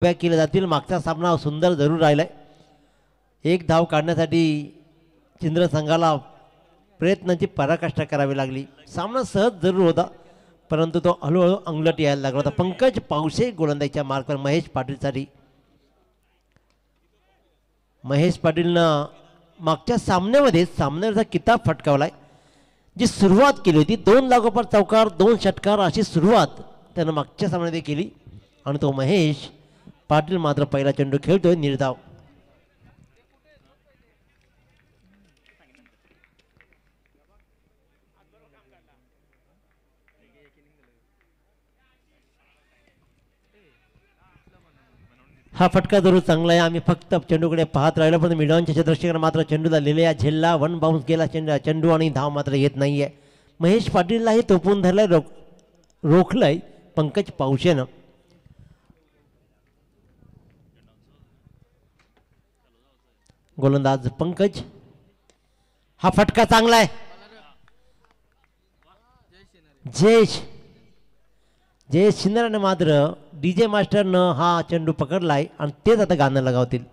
केले जातील। मागचा सामना सुंदर जरूर राहिलाय। एक धाव काढण्यासाठी चिंद्र संघाला प्रयत्नांची पराकाष्ठा करावी लागली। सामना सहज जरूर होता परंतु तो हळूहळू अंगलट यायला लागला होता। पंकज पावसे गोलंदाजीच्या मार्कवर महेश पाटीलसाठी। महेश पाटीलनं मागच्या सामन्याचा किताब फटकावलाय। जी सुरुवात केली होती 2 लागोपाठ चौकार 2 षटकार अशी सुरुवात त्यानं मागच्या सामन्यात केली आणि तो महेश पाटील मात्र पहिला चेंडू खेळतोय निर्धाव। हा फटका जरूर चांगला आहे। आम्ही फक्त चेंडूकडे पाहत राहिलो पण मिडॉनच्या क्षेत्ररक्षकाने मात्र चेंडूला लिहिलेला झेलला। 1 बाउन्स गेला चेंडू आणि धाव मात्र येत नाहीये। महेश पाटीललाही तोपून धरलाय रोखलंय पंकज पावशेनं। गोलंदाज पंकज हा फटका चांगला आहे। जयेश शिंदराने मात्र डीजे मास्टरनं हा चेंडू पकडलाय आणि तेच आता गाणं लगावतील।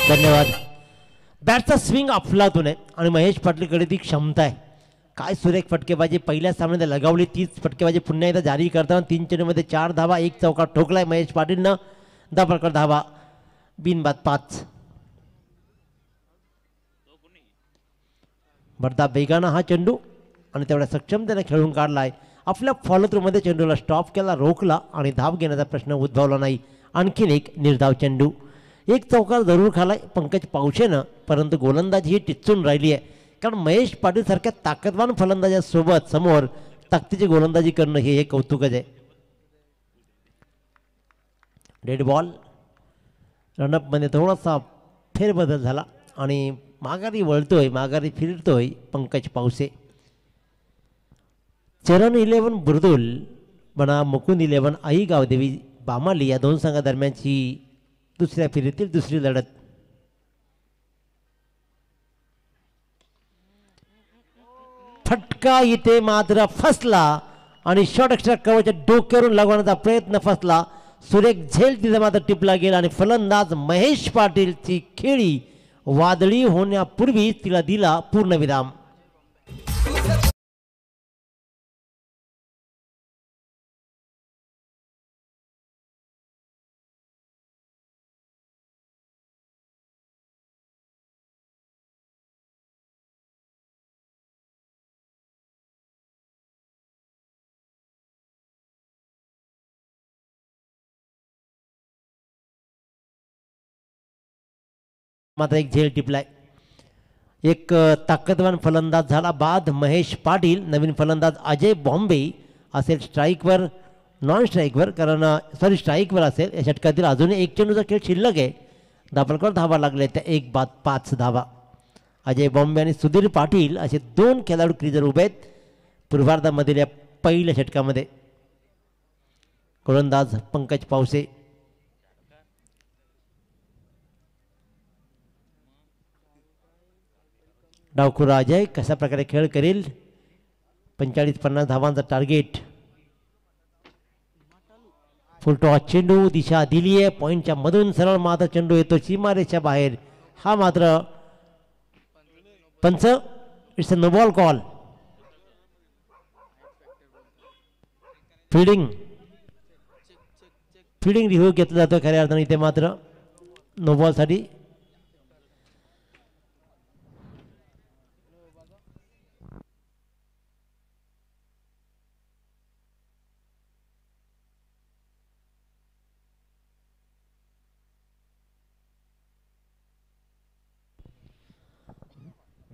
धन्यवाद। बॅटचा स्विंग अफलातून आहे आणि महेश पाटीलकडे ती क्षमता आहे। काय सुरेख फटकेबाजी पहिल्या सामन्यात लगावली। तीच फटकेबाजी पुन्हा एकदा जारी करताना 3 चेंडूमध्ये 4 धावा 1 चौकार ठोकलाय महेश पाटीलनं। दाबळकर धावा बिनबाद 5। बडदा बेगाना हा चेंडू आणि तेवढ्या सक्षमतेने खेळून काढलाय। आपल्या फॉलो थ्रू मध्ये चेंडूला स्टॉप केला, रोखला आणि धाव घेण्याचा प्रश्न उद्भवला नाही। आणखीन एक निर्धाव चेंडू 1 चौकार जरूर खालाय पंकज पावशेनं परंतु गोलंदाजी ही टिचून राहिली आहे। कारण महेश पाटील सारख्या ताकदवान फलंदाजासोबत समोर ताकदीची गोलंदाजी करणं हे कौतुकच आहे। डेड बॉल रनअप मध्ये थोडासा फेरबदल झाला आणि माघारी फिरतोय पंकज पावसे। चरण 11 बुर्दुल बना मुकुंद 11 आई गावदेवी बामाली या 2 संघादरम्यानची दुसऱ्या फेरीतील दुसरी लढत। फटका इथे मात्र फसला आणि षटक्षर कवच डोक्यावरून लागवण्याचा प्रयत्न फसला। सुरेख झेल तिथे मात्र टिपला गेला आणि फलंदाज महेश पाटीलची खेळी वादळी होण्यापूर्वी तिला दिला पूर्णविराम। मात्र एक झेल टिपलाय। एक ताकदवान फलंदाज झाला बाद महेश पाटील। नवीन फलंदाज अजय बॉम्बे असेल स्ट्राईकवर नॉन स्ट्राईकवर कारण स्ट्राईकवर असेल। या षटकातील अजूनही 1 चेंडूचा खेळ शिल्लक आहे। दाभोलकर धावा लागले त्या 1 बाद 5 धावा। अजय बॉम्बे आणि सुधीर पाटील असे 2 खेळाडू क्रीजर उभे आहेत पूर्वार्धामधील या पहिल्या षटकामध्ये। गोलंदाज पंकज पावसे डावखुर अजय कशा प्रकारे खेळ करेल। 45-50 धावांचा टार्गेट। फुलटॉस चेंडू दिशा दिली आहे पॉइंटच्या मधून सरळ मात्र चेंडू येतो सीमारेषेच्या बाहेर। हा मात्र पंच it's a no ball call. Fielding review घेतला जातो खऱ्या अर्थाने इथे मात्र नो बॉल साठी।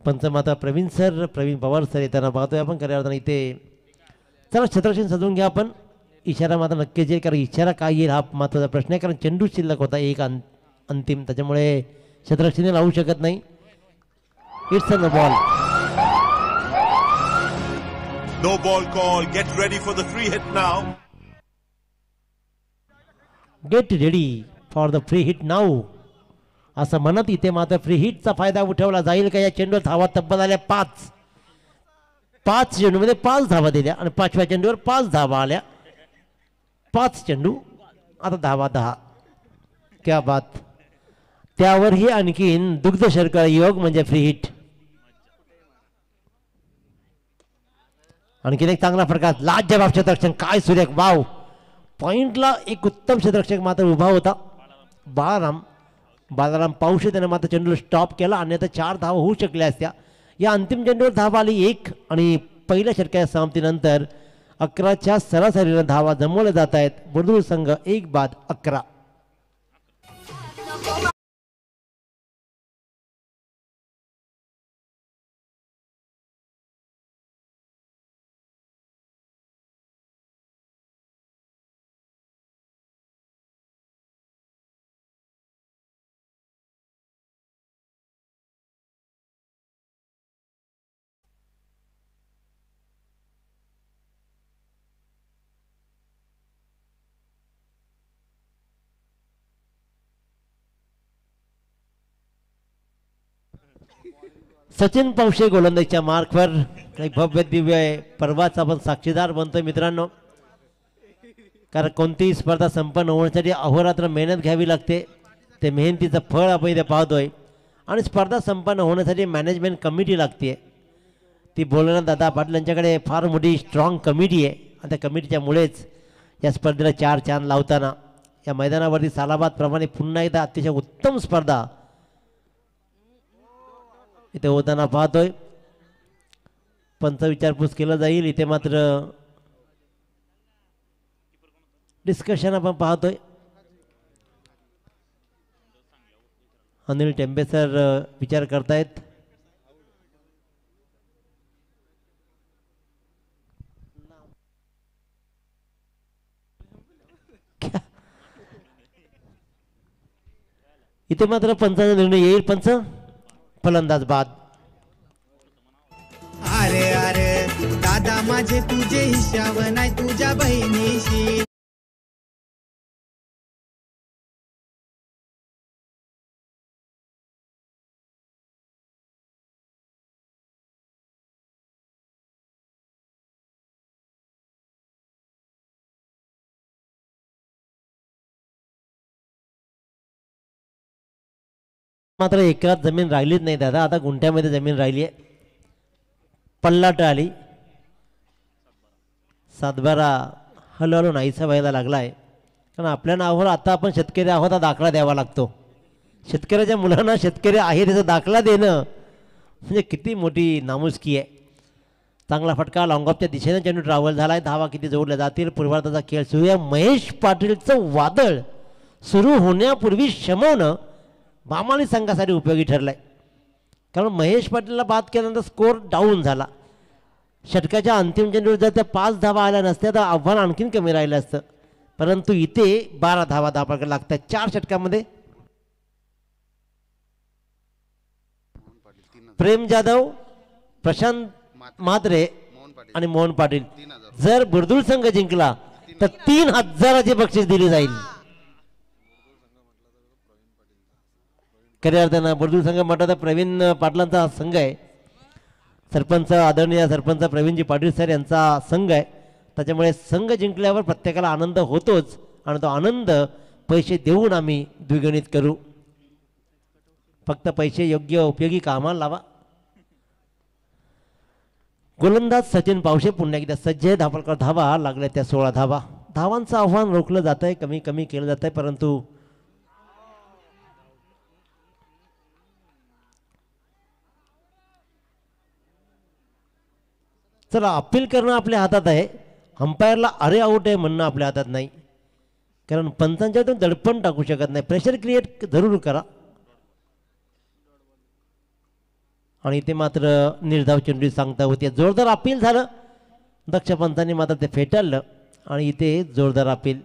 पंच माता प्रवीण पवार सर येताना पाहतोय आपण खऱ्या अर्थाने इथे। चला क्षेत्ररक्षण सजवून घ्या आपण। इशारा मात्र नक्कीच येईल कारण इशारा काय येईल हा महत्त्वाचा प्रश्न आहे कारण चेंडू शिल्लक होता एक अंतिम त्याच्यामुळे क्षेत्ररक्षण लावू शकत नाही। It's a no ball. No ball call. Get ready for the free hit now. Get ready for the free hit now असं म्हणत इथे मात्र फ्री हिटचा फायदा उठवला जाईल का। या चेंडूवर धावा तब्बल आल्या 5। 5 चेंडूमध्ये 5 धावा दिल्या आणि 5व्या चेंडूवर 5 धावा आल्या. 5 चेंडू आता धावा 10. क्या बात. त्यावरही आणखीन दुग्ध शर्करा योग म्हणजे फ्री हिट. आणखीन एक चांगला फटका लाजवाब क्षेत्ररक्षण. काय सुरेख वाव. पॉइंटला एक उत्तम क्षेत्ररक्षक मात्र उभा होता बालाराम पावशे. त्याने मात्र चेंडूला स्टॉप केला अन्यथा 4 धावा होऊ शकल्या असत्या. या अंतिम चेंडूवर धावा आली 1 आणि पहिल्या षटकाच्या समाप्तीनंतर 11च्या सरासरीने धावा जमवल्या जात आहेत. बुर्दुळ संघ 1-11. सचिन पावशे गोलंदाजीच्या मार्कवर काही भव्य दिव्य पर्वाचा आपण साक्षीदार बनतोय मित्रांनो. कारण कोणतीही स्पर्धा संपन्न होण्यासाठी अहोरात्र मेहनत घ्यावी लागते. ते मेहनतीचं फळ आपण इथे पाहतोय. आणि स्पर्धा संपन्न होण्यासाठी मॅनेजमेंट कमिटी लागते. ती बोलणं दादा पाटील यांच्याकडे फार मोठी स्ट्रॉंग कमिटी आहे आणि त्या कमिटीच्यामुळेच या स्पर्धेला 4 चांद लावताना या मैदानावरती सालाबादप्रमाणे पुन्हा एकदा अतिशय उत्तम स्पर्धा इथे होताना पाहतोय. पंच विचारपूस केलं जाईल. इथे मात्र डिस्कशन आपण पाहतोय. अनिल टेंबे सर विचार करतायत. इथे मात्र पंचाचा निर्णय येईल. पंच फलंदाज बाद. अरे अरे दादा माझे तुझे हिशाब नाही तुझ्या बहिणीशी. मात्र एकरात जमीन राहिलीच नाही दादा. आता गुंठ्यामध्ये जमीन राहिली आहे. पल्लाट आली. 7-12 हळूहळू नाहीसा व्हायला लागला आहे. कारण आपल्या नावावर आता आपण शेतकरी आहोत हा दाखला द्यावा लागतो. शेतकऱ्याच्या मुलांना शेतकरी आहे त्याचा दाखला देणं म्हणजे किती मोठी नामुष्की आहे. चांगला फटका लॉंगऑफच्या दिशेने चेंडू ट्रॅव्हल झाला आहे. धावा किती जोडल्या जातील. पूर्वार्धाचा खेळ सुरू आहे. महेश पाटीलचं वादळ सुरू होण्यापूर्वी शमवणं बामाली संघासाठी उपयोगी ठरलाय. कारण महेश पाटीलला बाद केल्यानंतर स्कोअर डाऊन झाला. षटकाच्या अंतिम चेंडूवर जर त्या 5 धावा आल्या नसत्या तर आव्हान आणखीन कमी राहिलं असतं. परंतु इथे 12 धावा धावा लागतात 4 षटकामध्ये. प्रेम जाधव, प्रशांत म्हात्रे आणि मोहन पाटील. जर बुर्दुळ संघ जिंकला तर 3000चे बक्षीस दिले जाईल. खऱ्या अर्थानं बुर्दुळ संघ म्हटलं तर प्रवीण पाटलांचा संघ आहे. सरपंच आदरणीय सरपंच प्रवीणजी पाटील सर यांचा संघ आहे. त्याच्यामुळे संघ जिंकल्यावर प्रत्येकाला आनंद होतोच आणि तो आनंद पैसे देऊन आम्ही द्विगुणित करू. फक्त पैसे योग्य उपयोगी कामाला लावा. गोलंदाज सचिन पावशे पुन्हा एकदा सज्ज आहे. धापलकर धावा लागल्या त्या 16 धावा. धावांचं आव्हान रोखलं जात आहे. कमी कमी केलं जात आहे. परंतु चला अपील करणं आपल्या हातात आहे. अंपायरला अरे आऊट आहे म्हणणं आपल्या हातात नाही. कारण पंचांच्या तुम्ही दडपण टाकू शकत नाही. प्रेशर क्रिएट जरूर करा. आणि इथे मात्र निर्धाव चेंडू सांगता होते. जोरदार अपील झालं. दक्ष पंचांनी मात्र ते फेटाळलं आणि इथे जोरदार अपील.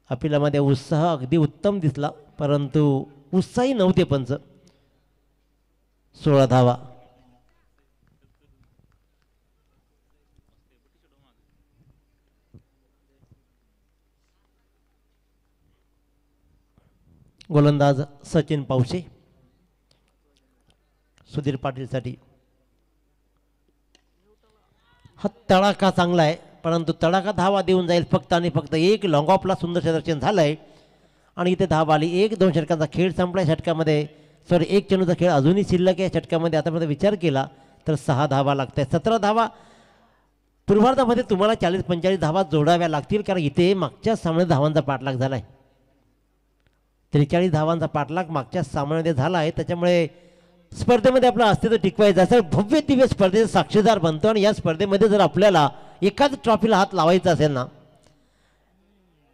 अपिलामध्ये उत्साह अगदी उत्तम दिसला परंतु उत्साही नव्हते पंच. 16 धावा. गोलंदाज सचिन पावशे सुधीर पाटीलसाठी. हा तडाखा चांगला आहे, परंतु तडाखा धावा देऊन जाईल फक्त आणि फक्त एक लॉंग ऑफला सुंदर क्षेत्ररक्षण झालं आहे आणि इथे धावा आली. 1-2 षटकांचा खेळ संपला षटकामध्ये. सॉरी, एक चेंडूचा खेळ अजूनही शिल्लक आहे षटकामध्ये. आतापर्यंत विचार केला तर 6 धावा लागत आहेत. 17 धावा पूर्वार्धामध्ये तुम्हाला 40-45 धावा जोडाव्या लागतील, कारण इथे मागच्या सामन्यात धावांचा पाठलाग झाला आहे. 43 धावांचा पाठलाग मागच्या सामन्यामध्ये झाला आहे. त्याच्यामुळे स्पर्धेमध्ये आपलं अस्तित्व टिकवायचं असेल, भव्य दिव्य स्पर्धेचा साक्षीदार बनतो. आणि या स्पर्धेमध्ये जर आपल्याला एकाच ट्रॉफीला हात लावायचा असेल ना,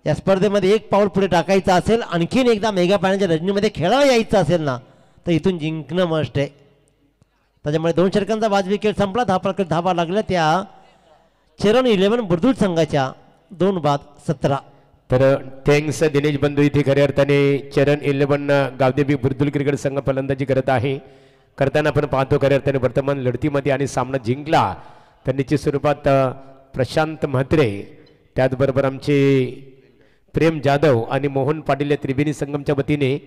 या स्पर्धेमध्ये एक पाऊल पुढे टाकायचं असेल, आणखीन एकदा मेगा फायनलच्या रजनीमध्ये खेळायला यायचं असेल ना, तर इथून जिंकणं मस्ट आहे. त्याच्यामुळे 2 षटकांचा वाजवी खेळ संपला. धावा लागल्या त्या चरण 11 बुर्दुळ संघाच्या 2-17. तर थँक्स दिनेश बंधू. इथे खऱ्या अर्थाने चरण 11 गावदेवी बुर्दुळ क्रिकेट संघ फलंदाजी करत आहे. करताना आपण पाहतो खऱ्या अर्थाने वर्तमान लढतीमध्ये आणि सामना जिंकला तर निश्चित स्वरूपात प्रशांत म्हात्रे, त्याचबरोबर आमचे प्रेम जाधव आणि मोहन पाटील या त्रिवेणी संगमच्या वतीने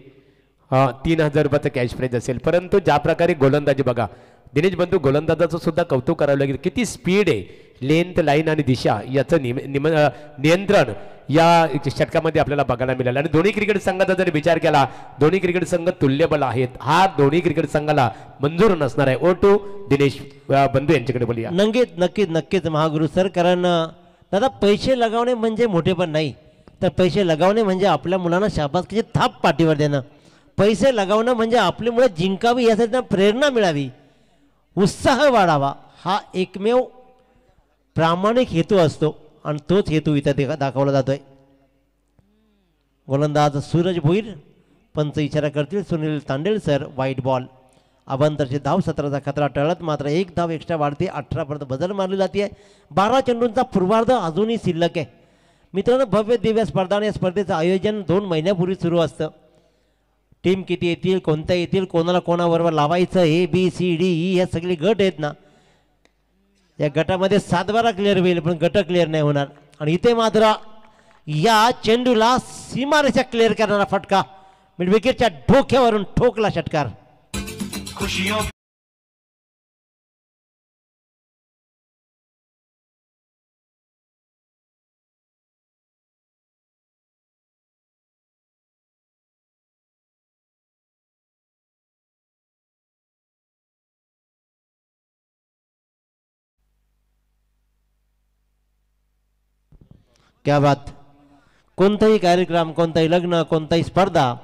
3000 रुपयाचं कॅश प्राईज असेल. परंतु ज्या प्रकारे गोलंदाजी बघा दिनेश बंधू, गोलंदाजाचं सुद्धा कौतुक करावं लागेल. किती स्पीड आहे, लेंथ, लाईन आणि दिशा याचं नियंत्रण या षटकामध्ये आपल्याला बघायला मिळालं. आणि दोन्ही क्रिकेट संघाचा जर विचार केला, दोन्ही क्रिकेट संघ तुल्यबल आहेत. हा दोन्ही क्रिकेट संघाला मंजूर नसणार आहे. O2 दिनेश बंधू यांच्याकडे बोलूया. नक्कीच महागुरु सर. कारण दादा, पैसे लगावणे म्हणजे मोठेपण नाही, तर पैसे लगावणे म्हणजे आपल्या मुलांना शाबासकीची थाप पाठीवर देणं. पैसे लगावणं म्हणजे आपली मुलं जिंकावी, यासाठी त्यांना प्रेरणा मिळावी, उत्साह वाढावा, हा एकमेव प्रामाणिक हेतू असतो. आणि तोच हेतू इथं दाखवला जातोय. गोलंदाज सूरज भोईर, पंच इशारा करतील सुनील तांडेल सर. वाईट बॉल. अभंतरची धाव, 17चा खतरा टळत मात्र 1 धाव एक्स्ट्रा वाढते. 18 पर्यंत बदल मारली जाते. 12 चेंडूंचा पूर्वार्ध अजूनही शिल्लक आहे. मित्रांनो, भव्य दिव्य स्पर्धा आणि या स्पर्धेचं आयोजन 2 महिन्यापूर्वी सुरू असतं. टीम किती येतील, कोणत्या येतील, कोणाला कोणाबरोबर लावायचं, ABCD E हे सगळे गट आहेत ना, या गटामध्ये 7-12 क्लिअर होईल, पण गट क्लिअर नाही होणार. आणि इथे मात्र या चेंडूला सीमारेषा क्लिअर करणारा फटका, मिड विकेटच्या डोक्यावरून ठोकला षटकार. क्या बात. कोणताही कार्यक्रम, कोणताही लग्न, कोणताही स्पर्धा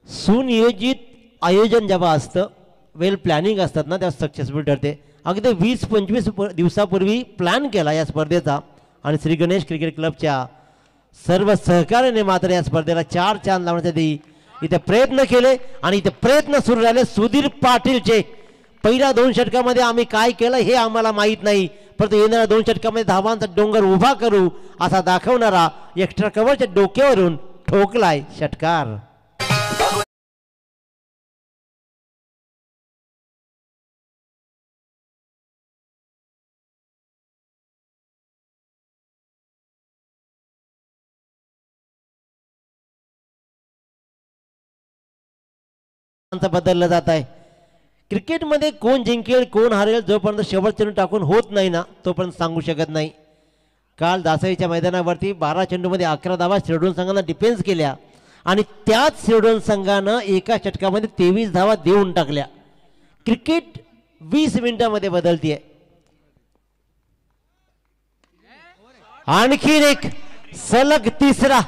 सुनियोजित आयोजन जेव्हा असतं, वेल प्लॅनिंग असतात ना, तेव्हा सक्सेसफुल ठरते. अगदी 20-25 दिवसापूर्वी प्लॅन केला या स्पर्धेचा आणि श्री गणेश क्रिकेट क्लबच्या सर्व सहकार्याने मात्र या स्पर्धेला 4 चांद लावण्यासाठी इथे प्रयत्न केले. आणि इथे प्रयत्न सुरू झाले सुधीर पाटीलचे. पहिल्या 2 षटकामध्ये आम्ही काय केलं हे आम्हाला माहीत नाही, परंतु येणाऱ्या 2 षटकामध्ये धावांचा डोंगर उभा करू असा दाखवणारा एक्स्ट्रा कव्हरच्या डोक्यावरून ठोकलाय षटकार. बदललं जात आहे. क्रिकेटमध्ये कोण जिंकेल कोण हारेल जोपर्यंत शेवट चेंडू टाकून होत नाही ना, तोपर्यंत सांगू शकत नाही. काल दासईच्या मैदानावरती 12 चेंडूमध्ये 11 धावा शिरडोन संघानं डिफेन्स केल्या आणि त्याच शिरडोन संघानं एका षटकामध्ये 23 धावा देऊन टाकल्या. क्रिकेट 20 मिनिटांमध्ये बदलतीये. आणखीन एक सलग तिसरा.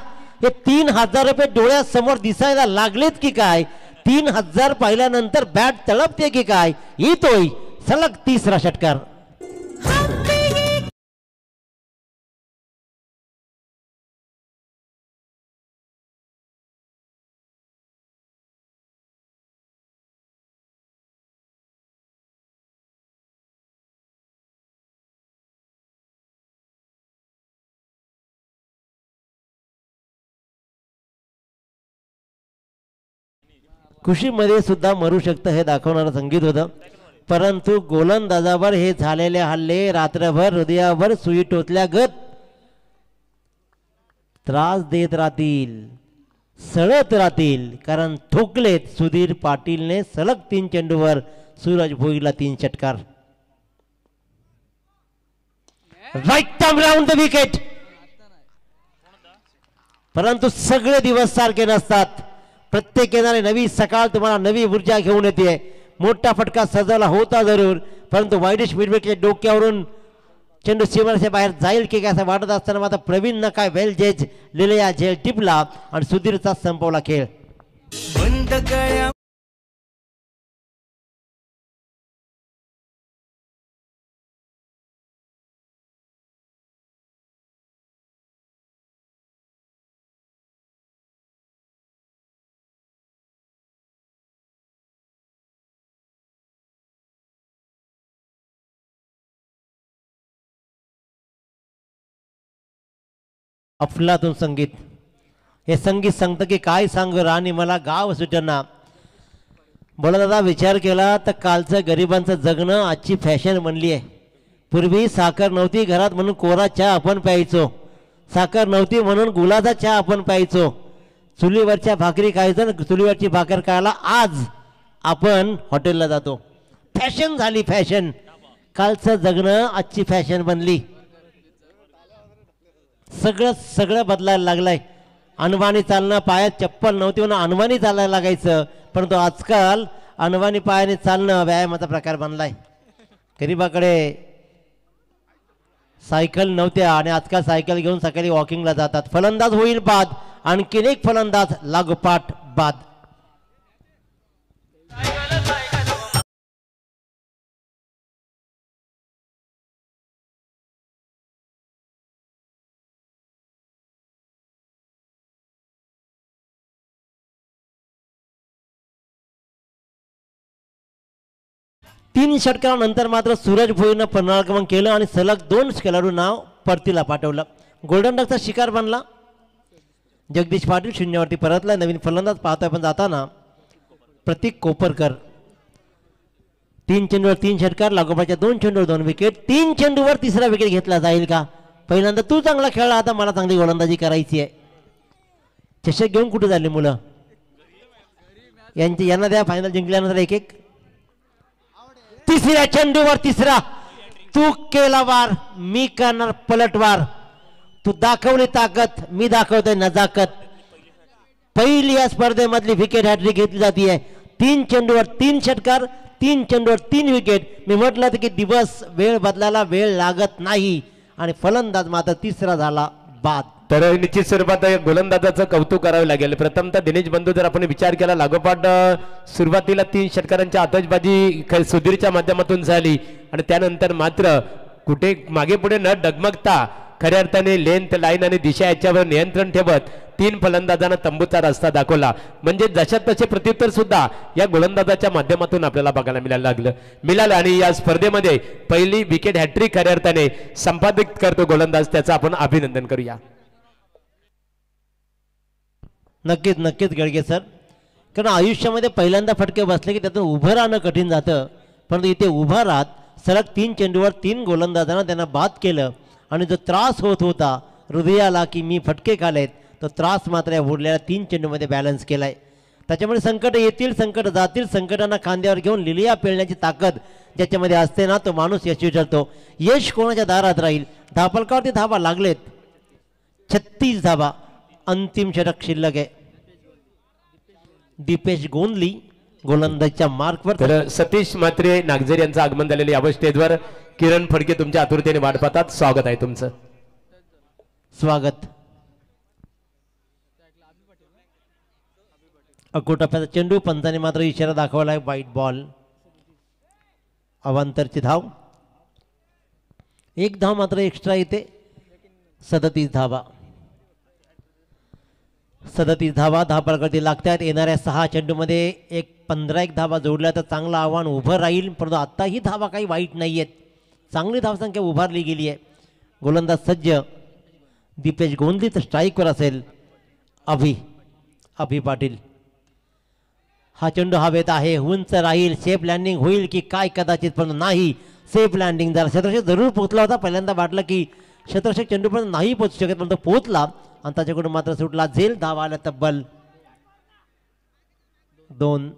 हे 3000 रुपये डोळ्यासमोर दिसायला लागलेत की काय? 3000 पाहिल्यानंतर बॅट तळपते की काय? येतोय सलग तिसरा षटकार. खुशीमध्ये सुद्धा मरू शकतं हे दाखवणारं संगीत होतं. परंतु गोलंदाजावर हे झालेले हल्ले रात्रभर हृदयावर सुई टोचल्यागत त्रास देत राहतील, सळत राहतील. कारण ठोकलेत सुधीर पाटीलने सलग 3 चेंडूवर सूरज भोईरला 3 षटकार. Right arm round the wicket. परंतु सगळे दिवस सारखे नसतात. प्रत्येक येणारी नवी सकाळ तुम्हाला नवी ऊर्जा घेऊन येते. मोठा फटका सजवला होता जरूर, परंतु वाईडिश मिडविकेटच्या डोक्यावरून चेंडू सीमारेषेच्या बाहेर जाईल की काय असं वाटत असताना मात्र प्रवीणनं काय वेल जेज लिहिलेला झेल टिपला आणि सुधीरचा संपवला खेळ. बंद गळ्या अफलातून संगीत. हे संगीत सांगतं की काय सांग राणी मला गाव सुटना. बोला दादा, विचार केला तर कालचं गरिबांचं जगणं आजची फॅशन बनली आहे. पूर्वी साखर नव्हती घरात म्हणून कोरा चहा आपण प्यायचो. साखर नव्हती म्हणून गुलाचा चहा आपण प्यायचो. चुलीवरच्या भाकरी खायचं ना, चुलीवरची भाकर खायला आज आपण हॉटेलला जातो. फॅशन झाली फॅशन. कालचं जगणं आजची फॅशन बनली. सगळं बदलायला लागलंय. अनवाणी चालणं, पायात चप्पल नव्हती म्हणून अनवाणी चालायला लागायचं, परंतु आजकाल अनवाणी पायाने चालणं व्यायामाचा प्रकार बनलाय. गरीबाकडे सायकल नव्हत्या आणि आजकाल सायकल घेऊन सकाळी वॉकिंगला जातात. फलंदाज होईल बाद, आणखीन एक फलंदाज लागोपाठ बाद. तीन षटकानंतर मात्र सूरज भोईनं पुनरागमन केलं आणि सलग 2 खेळाडूंना परतीला पाठवलं. गोल्डन डकचा शिकार बनला. जगदीश पाटील शून्यावरती परतला. नवीन फलंदाज पाहतोय पण जाताना प्रतीक कोपरकर. 3 चेंडूवर 3 षटकार, लागोपाठच्या 2 चेंडूवर 2 विकेट. 3 चेंडूवर तिसरा विकेट घेतला जाईल का? पहिल्यांदा तू चांगला खेळला, आता मला चांगली गोलंदाजी करायची आहे. चषक घेऊन कुठे झाले मुलं? यांना द्या फायनल जिंकल्यानंतर एक एक. तिसऱ्या चेंडूवर तिसरा. तू केला वार, मी करणार पलटवार. तू दाखवली ताकद, मी दाखवतोय नजाकत. पहिली या स्पर्धेमधली विकेट हॅट्रिक घेतली जाते. 3 चेंडूवर 3 षटकार, 3 चेंडूवर 3 विकेट. मी म्हटलं होतं की दिवस वेळ बदलायला वेळ लागत नाही आणि फलंदाज मात्र तिसरा झाला बाद. तर निश्चित स्वरूपात गोलंदाजाचं कौतुक करावे लागेल. प्रथमतः दिनेश बंधू जर आपण विचार केला, लागोपाठ सुरुवातीला 3 षटकारांची आतषबाजी सुधीरच्या माध्यमातून झाली आणि त्यानंतर मात्र कुठे मागे पुढे न डगमगता खऱ्या अर्थाने लेंथ, लाईन आणि दिशा याच्यावर नियंत्रण ठेवत 3 फलंदाजांना तंबूचा रस्ता दाखवला. म्हणजे जशा तसे प्रत्युत्तर सुद्धा या गोलंदाजाच्या माध्यमातून आपल्याला बघायला मिळालं आणि या स्पर्धेमध्ये पहिली विकेट हॅट्रिक खऱ्या अर्थाने संपादित करतो गोलंदाज. त्याचं आपण अभिनंदन करूया. नक्कीच गडगे सर, कारण आयुष्यामध्ये पहिल्यांदा फटके बसले की त्यातून उभं राहणं कठीण जातं. परंतु इथे उभं राहत सलग 3 चेंडूवर 3 गोलंदाजांना त्यांना बाद केलं आणि जो त्रास होत होता हृदयाला की मी फटके खालेत, तो त्रास मात्र या उरलेल्या 3 चेंडूमध्ये बॅलन्स केलाय. त्याच्यामुळे संकट येतील, संकट जातील, संकटांना खांद्यावर घेऊन लिलिया पेलण्याची ताकद ज्याच्यामध्ये असते ना, तो माणूस यशस्वी ठरतो. यश कोणाच्या दारात राहील? धापलकावरती धाबा लागलेत, 36 धाबा. अंतिम षटक शिल्लक आहे. दीपेश गोंदली गोलंदाजच्या मार्कवर. तर सतीश म्हात्रे नागझरी यांचं आगमन झालेले यावर स्टेजवर. किरण फडके तुमच्या आतुरतेने वाट पाहतात. स्वागत आहे तुमचं. स्वागत. अकोटप्प्याचा चेंडू, पंचाने मात्र इशारा दाखवलाय व्हाईट बॉल. अवांतरची धाव, 1 धाव मात्र एक्स्ट्रा येते. 37 धावा. 37 धावा धापलकरती लागतात. येणाऱ्या 6 चेंडूमध्ये 15 धावा जोडल्या तर चांगलं आव्हान उभं राहील. परंतु आता ही धावा काही वाईट नाही आहेत, चांगली धावसंख्या उभारली गेली आहे. गोलंदाज सज्ज. दीपेश गोंदली तर स्ट्राईकवर असेल अभि पाटील. हा चेंडू हवेत आहे, उंच राहील, सेफ लँडिंग होईल की काय कदाचित, पण नाही. सेफ लँडिंग झालं. शतरक्षक जरूर पोहोचला होता. पहिल्यांदा वाटलं की शतरक्षक चेंडूपर्यंत नाही पोहोचू शकत, पण तो पोहोचला आणि त्याच्याकडून मात्र सुटला. झेल धावा आल्या तब्बल 2.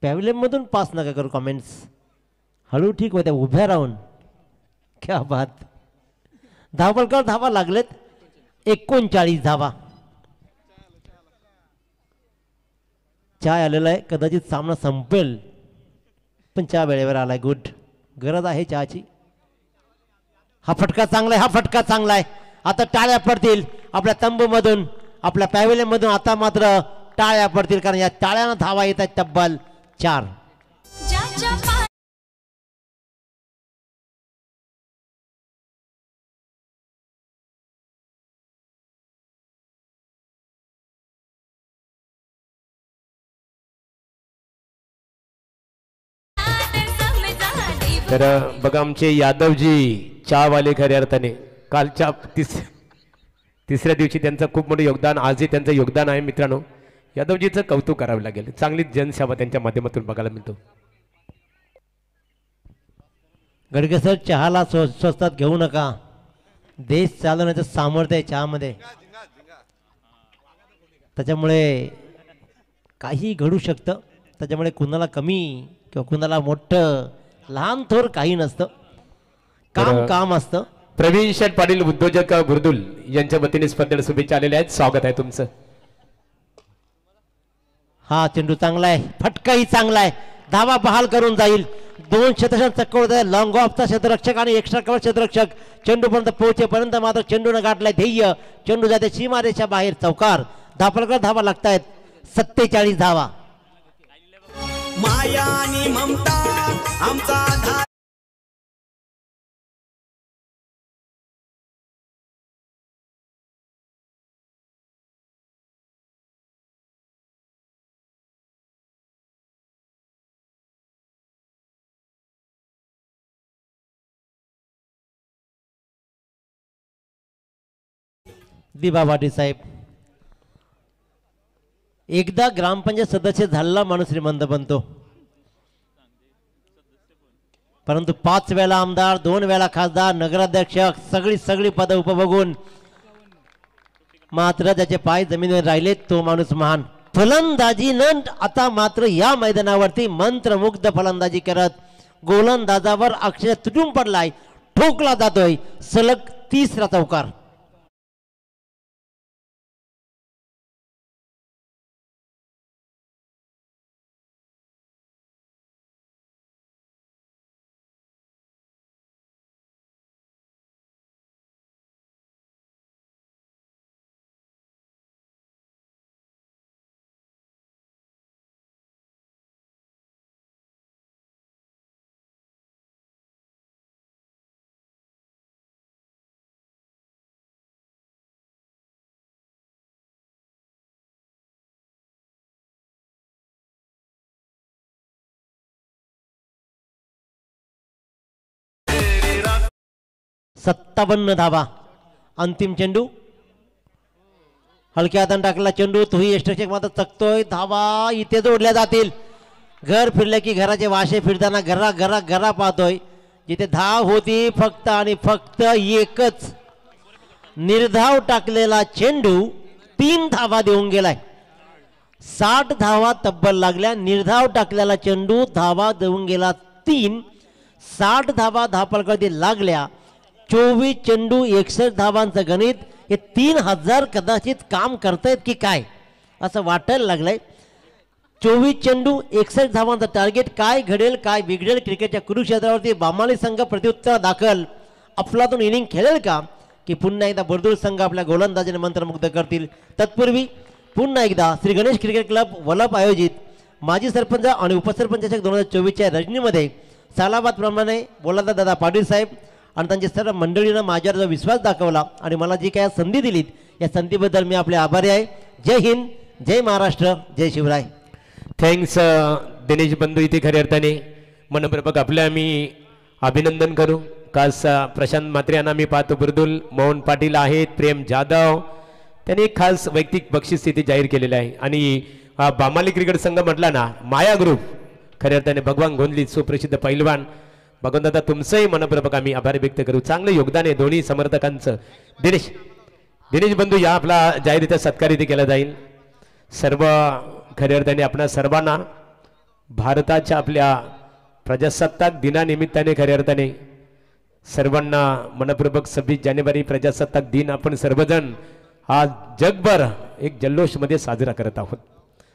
पॅव्हिलियन मधून पास नका करू कमेंट्स. हळू ठीक होत्या उभ्या राहून. क्या बात. धावपलकर धावा लागलेत 39 धावा. चहा आलेला आहे, कदाचित सामना संपेल पण चहा वेळेवर आलाय. गुड, गरज आहे चहाची. हा फटका चांगला आहे, हा फटका चांगला आहे. आता टाळ्या पडतील आपल्या तंबूमधून, आपल्या पॅव्हेलियनमधून. आता मात्र टाळ्या पडतील कारण या टाळ्यानं धावा येत आहेत तब्बल 4. तर बघा आमचे यादवजी चहावाले खऱ्या अर्थाने कालच्या तिसऱ्या दिवशी त्यांचं खूप मोठं योगदान, आजही त्यांचं योगदान आहे. मित्रांनो, यादवजीचं कौतुक करावं लागेल. चांगली जनसेवा त्यांच्या माध्यमातून बघायला मिळतो. गडके सर, चहाला स्वस्तात घेऊ नका. देश चालवण्याचं सामर्थ्य आहे चहामध्ये. त्याच्यामुळे काही घडू शकतं. त्याच्यामुळे कुणाला कमी किंवा कुणाला मोठं, लहान थोर काही नसतं. काम काम असतं. प्रवीण शेठ पाटील उद्योजक बुर्दुल यांच्या वतीने स्पर्धेला शुभेच्छा आलेल्या आहेत. स्वागत आहे तुमचं. हा चेंडू चांगला आहे, फटकाही चांगला आहे. धावा बहाल करून जाईल. 2 शतकांचा चक्कर आहे. लॉंग ऑफचा क्षेत्ररक्षक आणि एक्स्ट्रा कव्हर क्षेत्ररक्षक चेंडूपर्यंत पोहोचेपर्यंत मात्र चेंडूनं गाठलाय ध्येय. चेंडू जाते सीमारेषा बाहेर, चौकार. धापलकर धावा लागतायत 47 धावा. माया आणि ममता आमचा धार. दिबा पाटील साहेब, एकदा ग्रामपंचायत सदस्य झालेला माणूस श्रीमंत बनतो, परंतु 5 वेळा आमदार, 2 वेळा खासदार, नगराध्यक्ष, सगळी पद उपभोगून मात्र ज्याचे पाय जमिनीवर राहिले तो माणूस महान. फलंदाजीनं आता मात्र या मैदानावरती मंत्रमुग्ध फलंदाजी करत गोलंदाजावर अक्षर तुटून पडलाय. ठोकला जातोय सलग 3रा चौकार. सत्तावन्न धावा. अंतिम चेंडू हलक्या हाताने टाकला चेंडू. तोही यष्टरक्षक मात्र चकतोय. धावा इथे जोडल्या जातील. घर फिरले की घराचे वाशे फिरताना घरा घरा घरा पाहतोय. जिथे धाव होती फक्त आणि फक्त एकच. निर्धाव टाकलेला चेंडू 3 धावा देऊन गेलाय. 60 धावा तब्बल लागल्या. निर्धाव टाकलेला चेंडू धावा देऊन गेला 3. 60 धावा धापलकरती लागल्या. 24 चेंडू 61 धावांचं गणित. हे 3000 कदाचित काम करतायत की काय असं वाटायला लागलंय. 24 चेंडू 61 धावांचं टार्गेट. काय घडेल काय बिघडेल क्रिकेटच्या कुरुक्षेत्रावरती. बामाली संघ प्रत्युत्तर दाखल अफलातून इनिंग खेळेल का की पुन्हा एकदा बुर्दुल संघ आपल्या गोलंदाजीने मंत्रमुग्ध करतील. तत्पूर्वी पुन्हा एकदा श्री गणेश क्रिकेट क्लब वलप आयोजित माजी सरपंच आणि उपसरपंचाच्या 2024च्या रजनीमध्ये सालाबादप्रमाणे बोलादा दादा पाटील साहेब आणि त्यांच्या सर्व मंडळीनं माझ्यावर जो विश्वास दाखवला आणि मला जी काय संधी दिलीत या संधीबद्दल मी आपले आभारी आहे. जय हिंद, जय महाराष्ट्र, जय शिवराय. थँक्स दिनेश बंधू. इथे खऱ्या अर्थाने मनपूर्वक आपले आम्ही अभिनंदन करू. खास प्रशांत म्हात्रे यांना मी पाहतो. बुर्दुल मोहन पाटील आहेत. प्रेम जाधव त्यांनी खास वैयक्तिक बक्षीस इथे जाहीर केलेलं आहे. आणि बामाली क्रिकेट संघ म्हटला ना, माया ग्रुप खऱ्या अर्थाने भगवान गोंधली सुप्रसिद्ध पैलवान भगवान दादा तुमचंही मनपूर्वक आम्ही आभार व्यक्त करू. चांगलं योगदान आहे दोन्ही समर्थकांचं. दिनेश बंधू या आपला जाहीर सत्कार इथे केला जाईल. सर्व खऱ्या अर्थाने आपणा सर्वांना भारताच्या आपल्या प्रजासत्ताक दिनानिमित्ताने खऱ्या अर्थाने सर्वांना मनपूर्वक 26 जानेवारी प्रजासत्ताक दिन आपण सर्वजण आज जगभर एक जल्लोषमध्ये साजरा करत आहोत.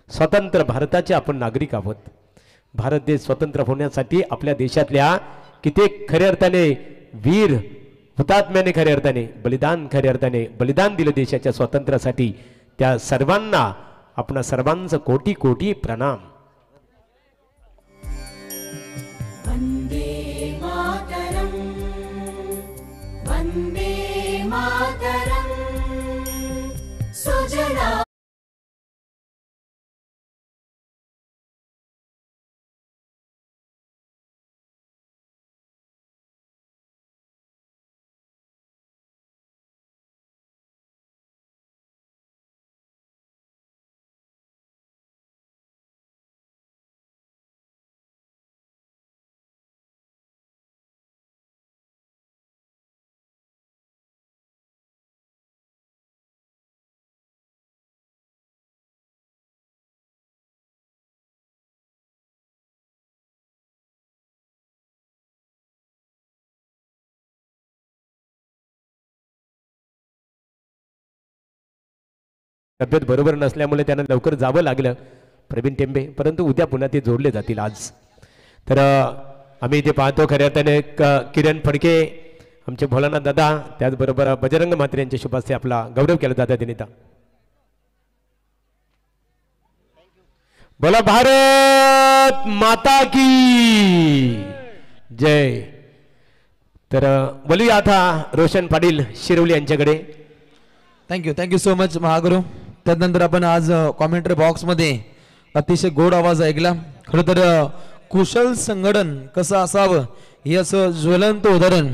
स्वतंत्र भारताचे आपण नागरिक आहोत. भारत देश स्वतंत्र होण्यासाठी आपल्या देशातल्या कित्येक खऱ्या अर्थाने वीर हुतात्म्याने खऱ्या अर्थाने बलिदान दिलं देशाच्या स्वातंत्र्यासाठी. त्या सर्वांना आपणा सर्वांचं कोटी कोटी प्रणाम. वंदे मातरम, वंदे मातरम, सुजला तब्येत बरोबर नसल्यामुळे त्यांना लवकर जावं लागलं प्रवीण टेंबे, परंतु उद्या पुन्हा ते जोडले जातील आज. तर आम्ही इथे पाहतो खऱ्या अर्थाने किरण फडके आमचे भोलानाथ दादा, त्याचबरोबर बजरंग म्हात्रे यांच्या शुभ हस्ते आपला गौरव केला जाता दिनिता. बोला भारत माता की जय. तर बोलूया आता रोशन पाटील शिरवली यांच्याकडे. Thank you so much Mahaguru. त्यानंतर आपण आज कॉमेंटरी बॉक्समध्ये अतिशय गोड आवाज ऐकला. खरं तर कुशल संघटन कसं असावं याचं ज्वलंत उदाहरण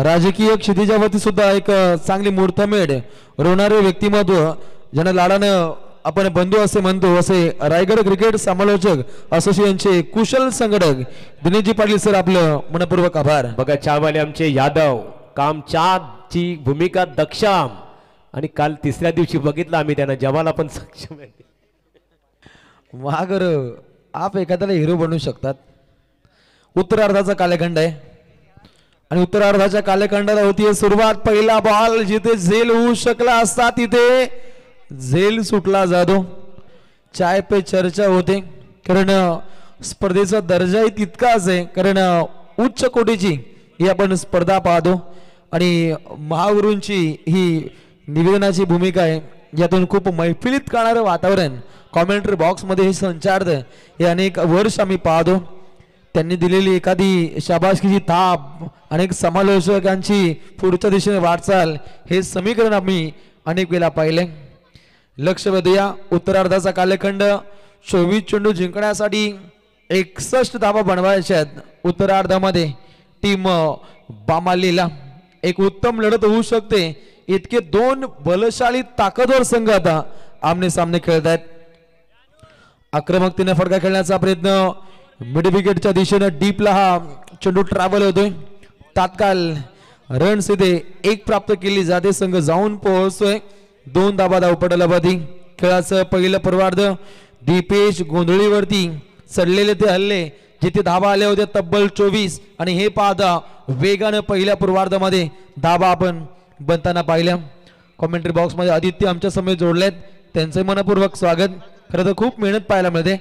राजकीय क्षितिजावरती सुद्धा एक चांगली मुहूर्तमेढ रोवणारे व्यक्तिमत्व ज्यांना लाडानं आपण बंधू असे म्हणतो असे रायगड क्रिकेट समालोचक असोसिएशनचे कुशल संघटक दिनेशजी पाटील सर, आपलं मनपूर्वक आभार. बघा चावाले आमचे यादव कामचाची भूमिका दक्षम, आणि काल तिसऱ्या दिवशी बघितलं आम्ही त्यांना जवाला पण सक्षम आहे. महागर आप एखाद्याला हिरो बनवू शकतात. उत्तरार्धाचा कालखंड आहे आणि उत्तरार्धाच्या कालखंडाला होती सुरुवात. पहिला बॉल जिथे झेल होऊ शकला असता तिथे झेल सुटला जातो. चाय पे चर्चा होते कारण स्पर्धेचा दर्जाही तितकाच आहे, कारण उच्च कोटीची ही आपण स्पर्धा पाहतो आणि महागुरूंची ही निवेदनाची भूमिका आहे. यातून खूप मैफिलीत काढणारं वातावरण कॉमेंटरी बॉक्समध्ये हे संचारत हे अनेक वर्ष आम्ही पाहतो. त्यांनी दिलेली एखादी शाबासकीची थाप, अनेक समालोचकांची पुढच्या दिशेने वाटचाल, हे समीकरण आम्ही अनेक वेळा पाहिले. लक्ष वेधूया उत्तरार्धाचा कालखंड. 24 चेंडू जिंकण्यासाठी 61 धावा बनवायच्या आहेत. उत्तरार्धामध्ये टीम बामालीला एक उत्तम लढत होऊ शकते. इतके दोन बलशाली ताकदवर संघ आता आमने सामने खेळत आहेत. आक्रमकतेने फटका खेळण्याचा प्रयत्न मिड विकेटच्या दिशेने डीपला हा चेंडू ट्रॅव्हल होतोय. तात्काळ रन्स इथे 1 प्राप्त केली जाते. संघ जाऊन पोहोचतोय 2 धाबा धावपटलावरती. खेळाचं पहिलं पूर्वार्ध दीपेश गोंधळीवरती चढलेले ते हल्ले जिथे धाबा आले होते तब्बल 24, आणि हे पाहता वेगानं पहिल्या पूर्वार्धामध्ये धाबा आपण बनताना पाहिल्या. कॉमेंटरी बॉक्समध्ये आदित्य आमच्या समोर जोडलेत, त्यांचे मनपूर्वक स्वागत. खरं तर खूप मेहनत पाहायला मिळते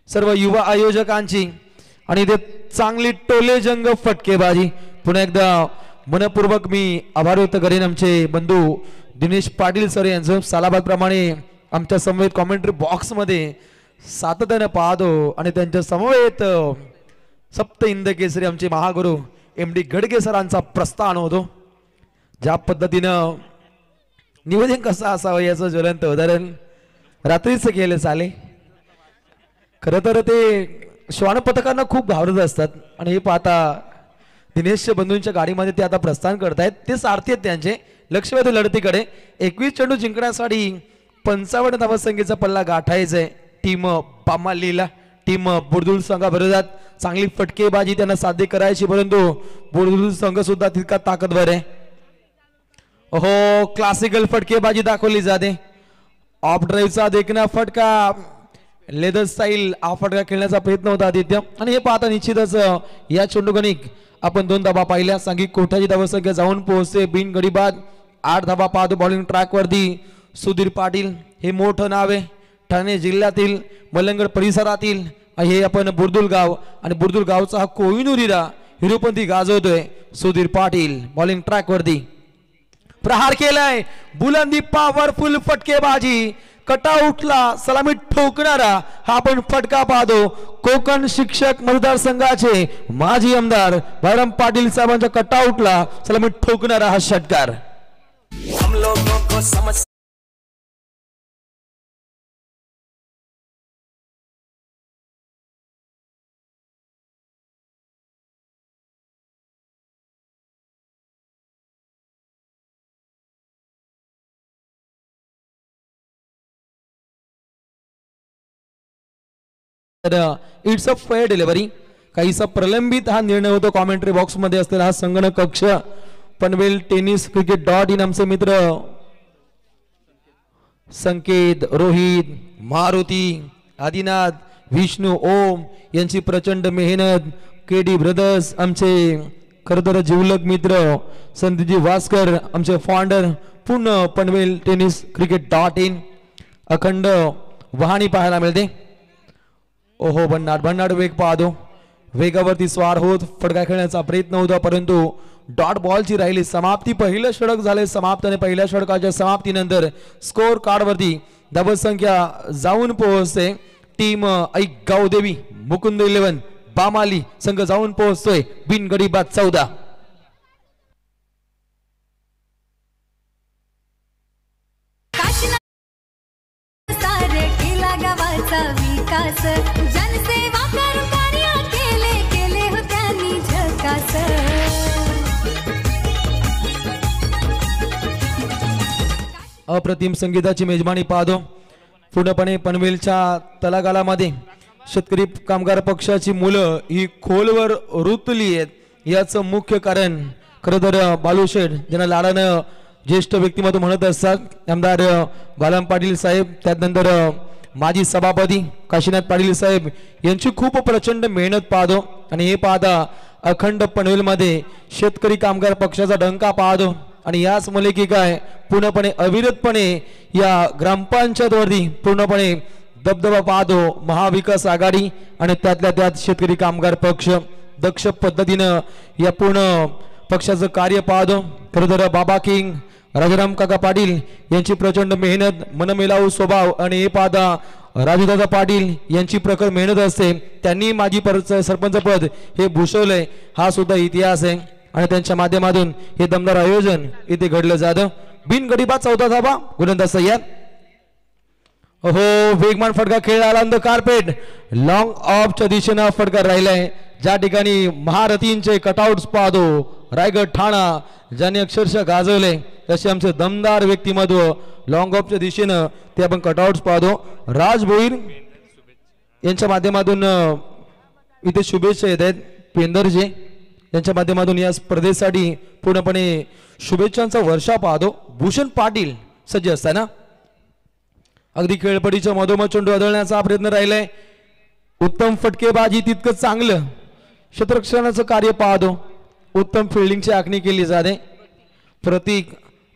सर्व युवा आयोजकांची आणि ते चांगली टोले जंग फटकेबाजी. पुन्हा एकदा मनपूर्वक मी आभार व्यक्त करेन आमचे बंधू दिनेश पाटील सर यांचं. सालाबाद प्रमाणे आमच्या समवेत कॉमेंटरी बॉक्समध्ये सातत्याने पाहतो आणि त्यांच्या समवेत सप्त इंद केसरी आमचे महागुरु MD गडगे सरांचा प्रस्थान होतो. ज्या पद्धतीनं निवेदन कसं असावं याचं ज्वलंत उदाहरण रात्रीच केलं चाले. खरं तर ते श्वान पथकांना खूप घाबरत असतात आणि हे पाहता दिनेश बंधूंच्या गाडीमध्ये ते आता प्रस्थान करतायत. ते सारथी आहेत त्यांचे. लक्ष वेधू लढतीकडे. 21 चेंडू जिंकण्यासाठी 55 धावसंख्येचा पल्ला गाठायचा आहे टीम बामालीला. टीम बुर्दुल संघाविरोधात चांगली फटकेबाजी त्यांना साध्य करायची, परंतु बुर्दुल संघ सुद्धा तितका ताकदवर आहे. हो, क्लासिकल फटकेबाजी दाखवली जाते. ऑफ ड्राईव्हचा देखना फटका लेदर स्टाईल हा फटका खेळण्याचा प्रयत्न होता आदित्य आणि हे पाहता निश्चितच या चेंडूगणिक आपण 2 धाबा पाहिल्या. सांघिक कोठाची धावसंख्या जाऊन पोहोचते बिन गडी बाद. 8 धाबा पाहतो बॉलिंग ट्रॅक वरती सुधीर पाटील. हे मोठं नाव आहे ठाणे जिल्ह्यातील मलंगड परिसरातील. हे आपण बुर्दुल गाव आणि बुर्दुल गावचा हा कोहिनूर हिरा हिरोपंथी गाजवतोय सुधीर पाटील. बॉलिंग ट्रॅक वरती प्रहार केलाय बुलंदी पॉवरफुल फटकेबाजी. कटआउटला सलामी ठोकणारा हा आपण फटका पाहतो. कोकण शिक्षक मतदारसंघाचे माजी आमदार भाईराम पाटील साहेबांच्या कटआउटला सलामी ठोकणारा हा षटकार. It's a fair delivery. काहीसा प्रलंबित हा निर्णय होतो कॉमेंट्री बॉक्स मध्ये असलेला हा संगणक कक्ष. पनवेल टेनिस क्रिकेट .in आमचे मित्र संकेत, रोहित, मारुती, आदिनाथ, विष्णू, ओम यांची प्रचंड मेहनत. केडी ब्रदर्स आमचे खरतर जिवलग मित्र. संदीपजी वास्कर आमचे फाउंडर पूर्ण पनवेल टेनिस क्रिकेट .in. अखंड वाहणी पाहायला मिळते. ओहो भन्नाट वेग पाहतो. वेगावरती स्वार होत फटका खेळण्याचा प्रयत्न होता परंतु डॉट बॉलची राहिली समाप्ती. पहिलं षटक झाले समाप्त आणि पहिल्या षटकाच्या समाप्तीनंतर स्कोर कार्ड वरती धावसंख्या जाऊन पोहोचते. टीम ऐक गावदेवी मुकुंद 11 बामाली संघ जाऊन पोहोचतोय बिनगडी बाद 14. विकास जनसेवा करून कार्य केले हो त्यांनी झकास. अप्रतिम संगीताची मेजबानी पाहतो. पूर्णपणे पनवेलच्या तलागालामध्ये शेतकरी कामगार पक्षाची मुलं ही खोलवर रुतली आहेत. याचं मुख्य कारण खरं तर बालूशेठ ज्यांना लाडानं ज्येष्ठ व्यक्तिमत्व म्हणत असतात आमदार भाईराम पाटील साहेब, त्यानंतर माजी सभापती काशीनाथ पाटील साहेब यांची खूप प्रचंड मेहनत पाहतो. आणि हे पाहता अखंड पनवेलमध्ये शेतकरी कामगार पक्षाचा डंका पाहतो. आणि याच मुले काय पूर्णपणे अविरतपणे या ग्रामपंचायतवरती पूर्णपणे दबदबा पाहतो महाविकास आघाडी आणि त्यातल्या त्यात शेतकरी कामगार पक्ष दक्ष पद्धतीनं या पूर्ण पक्षाचं कार्य पाहतो. खरं तर बाबा किंग राजाराम काका पाटील यांची प्रचंड मेहनत, मनमिलाऊ स्वभाव आणि हे पाहता राजूदादा पाटील यांची प्रखर मेहनत असते. त्यांनी माजी सरपंच पद हे भूषवलंय हा सुद्धा इतिहास आहे. आणि त्यांच्या माध्यमातून हे दमदार आयोजन इथे घडलं जातं. बिनगडीबाद 14 धाबा गोलंदाज सय्यद. हो वेगवान फटका खेळ आला ऑन द कार्पेट. लॉंग ऑफच्या दिशेनं फटका राहिलाय. ज्या ठिकाणी महारथींचे कटआउट्स पाहतो रायगड ठाणा ज्यांनी अक्षरशः गाजवले तसे आमचे दमदार व्यक्तिमत्व लॉंग ऑफच्या दिशेनं ते आपण कटआउट्स पाहतो. राज भोईर यांच्या माध्यमातून इथे शुभेच्छा येत आहेत. पेंदरजे यांच्या माध्यमातून या स्पर्धेसाठी पूर्णपणे शुभेच्छांचा वर्षा पाहतो. भूषण पाटील सज्ज असताना अगदी खेळपडीच्या मधोमध चेंडू आदळण्याचा प्रयत्न राहिलाय. उत्तम फटकेबाजी तितकं चांगलं क्षेत्ररक्षणाचं कार्य पाहतो. उत्तम फिल्डिंगची आखणी केली जाते. प्रतीक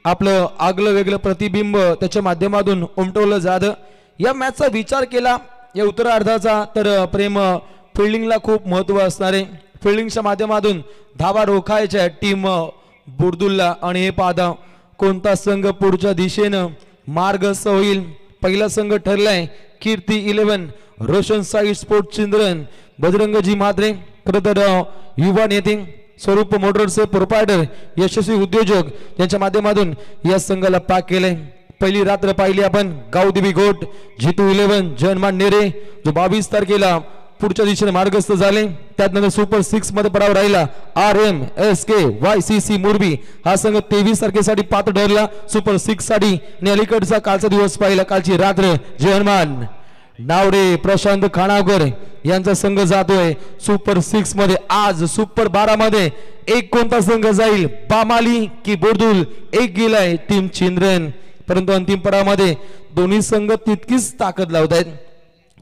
आपलं आगलं वेगळं प्रतिबिंब त्याच्या माध्यमातून उमटवलं जातं. या मॅचचा विचार केला या उत्तरार्धाचा तर प्रेम फिल्डिंगला खूप महत्व असणार आहे. फिल्डिंगच्या माध्यमातून धावा रोखायच्या टीम बुर्दुलला. आणि हे पाहता कोणता संघ पुढच्या दिशेनं मार्गस्थ होईल. पहिला संघ ठरलाय कीर्ती 11 रोशन साई स्पोर्ट चिंद्रन बजरंगजी म्हात्रे खरं तर युवा नेते स्वरूप मोटर्सचे प्रोप्रायटर यशस्वी उद्योजक यांच्या माध्यमातून या संघाला पॅक केलंय. पहिली रात्र पाहिली आपण गावदेवी गोट जितू 11 जनमान नेरे जो 22 तारखेला पुढच्या दिशेने मार्गस्थ झाले. त्यानंतर सुपर 6 मध्ये पडाव राहिला RMSK YCC मुरबी हा संघ 23 तारखेसाठी पात्र ठरला सुपर 6 साठी. आणि अलीकडचा कालचा दिवस पाहिला कालची रात्र जयहनुमान नावडे प्रशांत खानावकर यांचा संघ जातोय सुपर 6 मध्ये. आज सुपर 12 मध्ये एक कोणता संघ जाईल बामाली की बुर्दुल एक गेलाय टीम चिंद्रन. परंतु अंतिम पडावामध्ये दोन्ही संघ तितकीच ताकद लावत आहेत.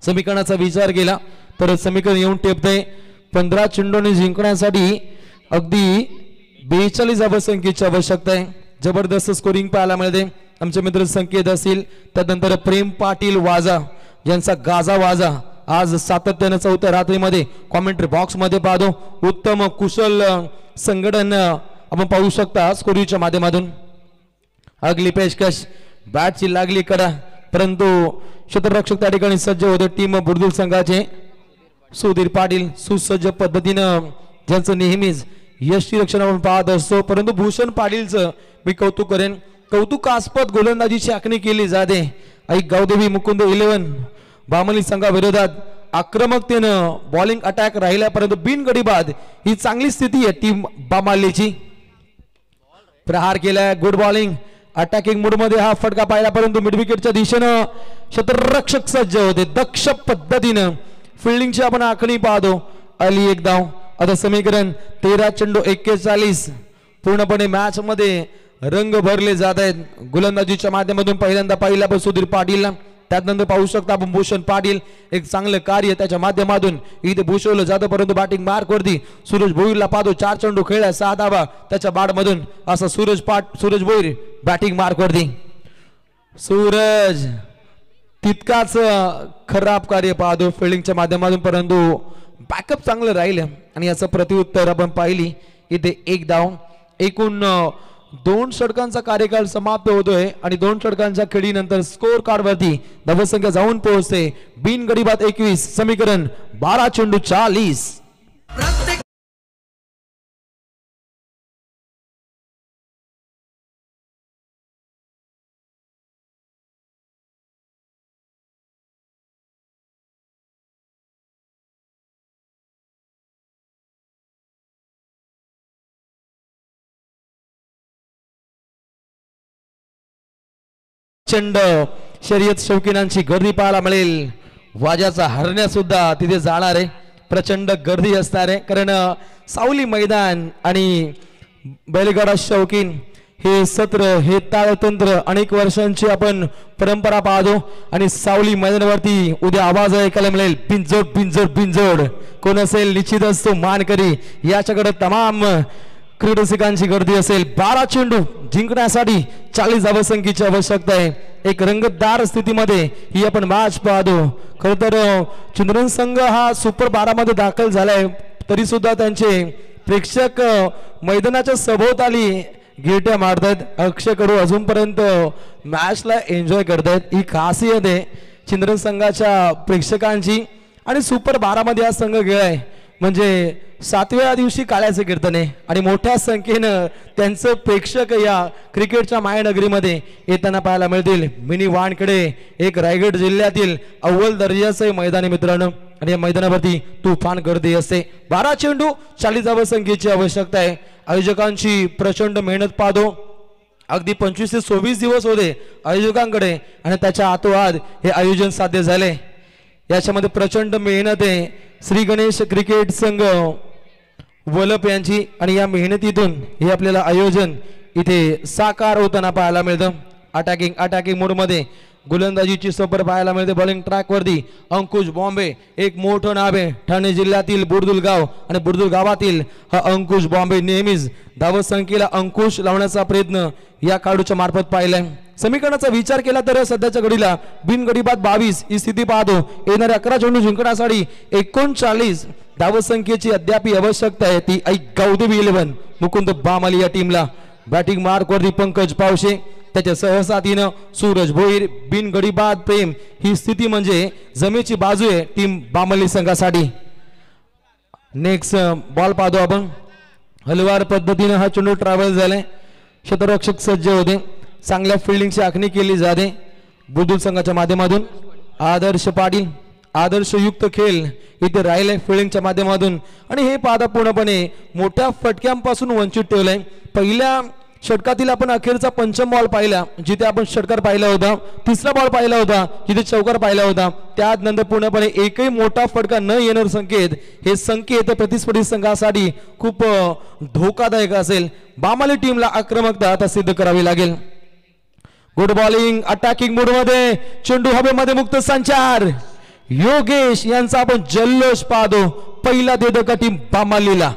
समीकरणाचा विचार केला तर समीकरण येऊन टेपते 15 चेंडूने जिंकण्यासाठी अगदी 42 धावसंख्येची आवश्यकता आहे. जबरदस्त स्कोरिंग पाहायला मिळते. आमचे मित्र संकेत असतील, त्यानंतर प्रेम पाटील वाजा ज्यांचा गाजा वाजा आज सातत्याने चौथ्या रात्रीमध्ये कॉमेंट्री बॉक्स मध्ये पाहतो. उत्तम कुशल संघटन आपण पाहू शकता स्कोरीच्या माध्यमातून. अगली पेशकश बॅटची लागली कडा, परंतु क्षेत्ररक्षक त्या ठिकाणी सज्ज होते. टीम बुर्दुल संघाचे सुधीर पाटील सुसज्ज पद्धतीनं ज्यांचं नेहमीच यष्टी रक्षण आपण पाहत असतो, परंतु भूषण पाटीलचं मी कौतुक करेन. कौतुकास्पद गोलंदाजीची आखणी केली जाते. ऐक गावदेवी मुकुंद 11 बामणी संघाविरोधात आक्रमकतेनं बॉलिंग अटॅक राहिला, परंतु बिनगडी बाद ही चांगली स्थिती आहे टीम बामालीची. प्रहार केलाय, गुड बॉलिंग अटॅकिंग मूड मध्ये हा फटका पाहिला, परंतु मिड विकेटच्या दिशेनं क्षेत्ररक्षक सज्ज होते. दक्ष पद्धतीनं फिल्डिंगची आपण आखणी पाहतो. अली एक धाव. आता समीकरण 13 चेंडू 41 पूर्णपणे मॅच मध्ये रंग भरले जात आहेत गोलंदाजीच्या माध्यमातून. पहिल्यांदा पाहिला सुधीर पाटील, त्यानंतर पाहू शकता आपण भूषण पाटील एक चांगलं कार्य त्याच्या माध्यमातून इथे भूषवलं जातं, परंतु बॅटिंग मार्क वरती सूरज भोईरला पाहतो. 4 चेंडू खेळला 6 धावा त्याच्या बॅट मधून. असा सूरज भोईर बॅटिंग मार्क वरती. सूरज तितकाच खराब कार्य पाहतो फिल्डिंगच्या माध्यमातून, परंतु बॅकअप चांगलं राहिलं आणि याचं प्रतिउत्तर आपण पाहिली. इथे एक धाव. एकूण 2 षटकांचा कार्यकाळ समाप्त होतोय आणि 2 षटकांच्या खेळीनंतर स्कोर कार्ड वरती धावसंख्या जाऊन पोहोचते बिनगडी बाद 21. समीकरण 12 चेंडू 40. प्रचंड शर्यत शौकीनांची गर्दी पाहायला मिळेल. वाजाचा हरण्या सुद्धा तिथे जाणार आहे. प्रचंड गर्दी असणार आहे, कारण सावली मैदान आणि बैलगाडा शौकीन हे सत्र हे ताळतंत्र अनेक वर्षांची आपण परंपरा पाहतो. आणि सावली मैदानावरती उद्या आवाज ऐकायला मिळेल पिंजोड पिंजोड पिंजोड. कोण असेल निश्चित असतो मानकरी. याच्याकडे तमाम क्रीडरसिकांची गर्दी असेल. 12 चेंडू जिंकण्यासाठी 40 धावसंख्येची आवश्यकता आहे. एक रंगतदार स्थितीमध्ये ही आपण मॅच पाहतो. खर तर चिंद्रन संघ हा सुपर 12 मध्ये दाखल झालाय, तरी सुद्धा त्यांचे प्रेक्षक मैदानाच्या सभोवताली गिरट्या मारतात. अक्षय कडू अजूनपर्यंत मॅचला एन्जॉय करतायत. ही खासियत आहे चिंद्रन संघाच्या प्रेक्षकांची. आणि सुपर 12 मध्ये हा संघ गेलाय म्हणजे 7व्या दिवशी काळ्याचे कीर्तन आहे आणि मोठ्या संख्येनं त्यांचं प्रेक्षक या क्रिकेटच्या मायनगरीमध्ये येताना पाहायला मिळतील. मिनी वानकडे एक रायगड जिल्ह्यातील अव्वल दर्जाचे मैदान आहे मित्रांनो, आणि या मैदानावरती तुफान गर्दी असते. 12 चेंडू 40 धावसंख्येची आवश्यकता आहे. आयोजकांची प्रचंड मेहनत पाहतो. अगदी 25 ते 26 दिवस होते आयोजकांकडे आणि त्याच्या आतोआत हे आयोजन साध्य झाले. याच्यामध्ये प्रचंड मेहनत आहे श्री गणेश क्रिकेट संघ वलप यांची, आणि या मेहनतीतून हे आपल्याला आयोजन इथे साकार होताना पाहायला मिळतं. अटॅकिंग मोड मध्ये गोलंदाजीची सफर पाहायला मिळते. बॉलिंग ट्रॅक वरती अंकुश बॉम्बे एक मोठं नाव आहे ठाणे जिल्ह्यातील बुर्दुल गाव, आणि बुर्दुल गावातील हा अंकुश बॉम्बे नेहमीच धावसंख्येला अंकुश लावण्याचा प्रयत्न या खेळाडूच्या मार्फत पाहिलाय. समीकरणाचा विचार केला तर सध्याच्या घडीला बिनगडी बाद 22 ही स्थिती पाहतो. येणाऱ्या 11 चेंडू जिंकण्यासाठी 39 धावसंख्येची अद्याप आवश्यकता आहे. ती ऐक गावदेवी 11 मुकुंद बामाली या टीमला. बॅटिंग मार्क वरती पंकज पावशे, त्याच्या सहसाथीनं सूरज भोईर. बिनगडी बाद प्रेम ही स्थिती म्हणजे जमेची बाजू आहे टीम बामली संघासाठी. नेक्स्ट बॉल पाहतो आपण. हलवार पद्धतीने हा चेंडू ट्रॅव्हल झालाय. क्षेत्ररक्षक सज्ज होते. चांगल्या फिल्डिंगची आखणी केली जाते बुर्दुल संघाच्या माध्यमातून. आदर्श पाटील आदर्शयुक्त खेळ इथे राहिले फिल्डिंगच्या माध्यमातून, आणि हे पाहता पूर्णपणे मोठ्या फटक्यांपासून वंचित ठेवलंय. पहिल्या षटकातील आपण अखेरचा पंचम बॉल पाहिला जिथे आपण षटकार पाहिला होता, तिसरा बॉल पाहिला होता जिथे चौकार पाहिला होता. त्यानंतर पूर्णपणे एकही मोठा फटका न येणार संकेत, हे संकेत प्रतिस्पर्धी संघासाठी खूप धोकादायक असेल. बामाली टीमला आक्रमकता आता सिद्ध करावी लागेल. गुड बॉलिंग अटॅकिंग मोड मध्ये चेंडू हवेमध्ये मुक्त संचार. योगेश यांचा आपण जल्लोष पाहतो. पहिला देदका टीम बामालीला.